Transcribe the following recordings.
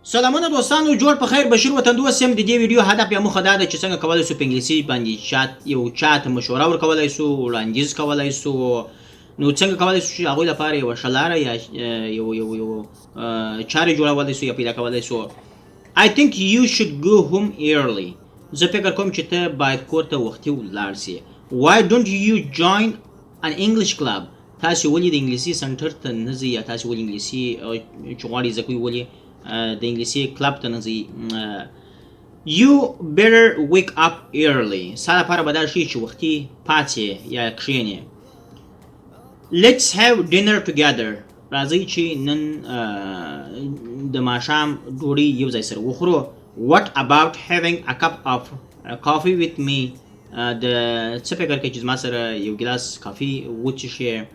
سلامونه دوستانو، جوړ په خیر. بشیر وطندوست یم. د دې ویډیو هدف یا موخه دا ده چې څنګه کولی سو په انګلیسي باندې یو چاته مشوره ورکولی سو، وړاندیز کولی سو. نو څنګه کولی سو چې هغوی لپاره یوه ښه لاره یا یو چارې جوړولی سو یا پیدا کولی سو. I think you should go home early. زه فکر کوم چې ته باید کور ته وختي ولاړ سې. Why don't you join an English club? تاسې ولې د انګلیسي سنټر ته نه ځئ، یا تاسې ولې انګلیسي چې غواړئ زده کوئ ولې د انګلیسي کلب ته نه ځئ. You better wake up early. ستا لپاره به دا ښیي چې وختي پاڅې یا کښېنې. Let's have dinner together. راځئ چې نن د ماښام ډوډۍ یو ځای سره وخورو. What about having a cup of coffee with me? د څه فکر کوئ چې زما سره یو ګیلاس کافي وڅښې.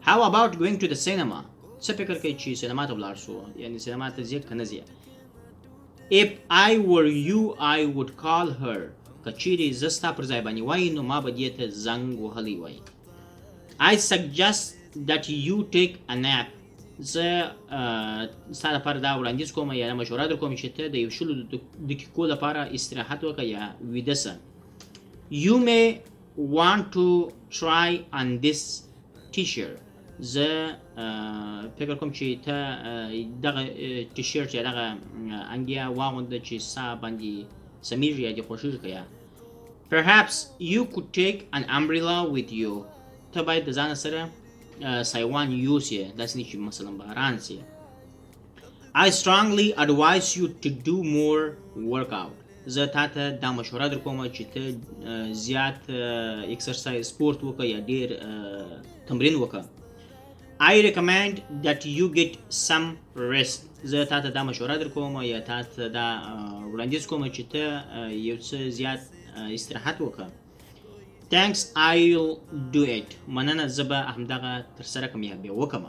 How about going to the cinema? څه فکر کوئ چې سینما ته ولاړ سو، یعنی سینما ته ځې که نه ځې. If I were you, I would call her. که چیرې زه ستا پر ځای باندې وای نو ما به دې ته زنګ وهلی وای. I suggest that you take a nap. زه ستا لپاره دا وړاندیز کوم یا مشوره در کوم چې ته د یو شلو دقیقو لپاره استراحت وکړه یا ویده سه. You may want to try on this t-shirt. زه فکر کوم چې ته دغه ټي شرټ یا دغه انګیا واغونده چې ستا باندې سمیږي یا دې خوښېږي که یا. Perhaps you could take an umbrella with you. ته باید د ځانه سره سایوان یوسې، داسې نه چې مثلا باران سي. I strongly advise you to do more workout. زه تا ته دا مشوره در کوم چې ته زیات اکسرسایز سپورت وکړه یا ډېر تمرین وکړه. I recommend that you get some rest. زه تا ته دا مشوره در کوم یا تا ته دا وړاندیز کوم چې ته یو څه زیات استراحت وکړه. Thanks, I'll do it. مننه، زه به همدغه ترسره کړم یا بیا وکړم.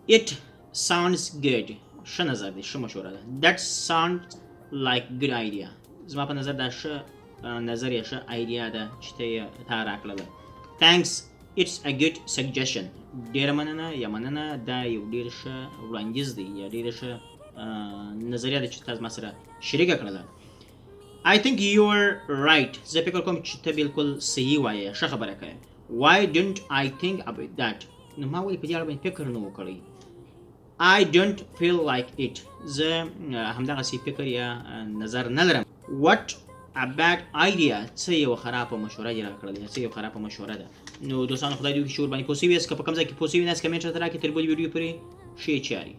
It sounds good. ښه نظر دی، ښه مشوره ده. That sounds like good idea. زما په نظر دا ښه نظر یا ښه ایډیا ده چې ته یې تا راکړله. Thanks, it's a good suggestion. ډېره مننه یا مننه، دا یو ډېر ښه وړاندیز دی یا ډېره ښه نظریه ده چې تا زما سره شریکه کړله. I think you're right. زه فکر کوم چې ته بالکل صحیح وایې، ښه خبره کوې. Why didn't I think about that? نو ما ولې په دې اړه باندې فکر نه و کړی. I don't feel like it. زه همدغسې فکر یا نظر نه لرم. What a bad idea. څه یو خرابه مشوره دې راکړله، څه یو خرابه مشوره ده. نو دوستانو، خدای دې وکړي چې ورباندې پوه سوي یاست. که په کوم ځای کې پوه سوي نه یاست کمنټ راته راکړئ. تر بلې ویډیو پورې ښې چارې.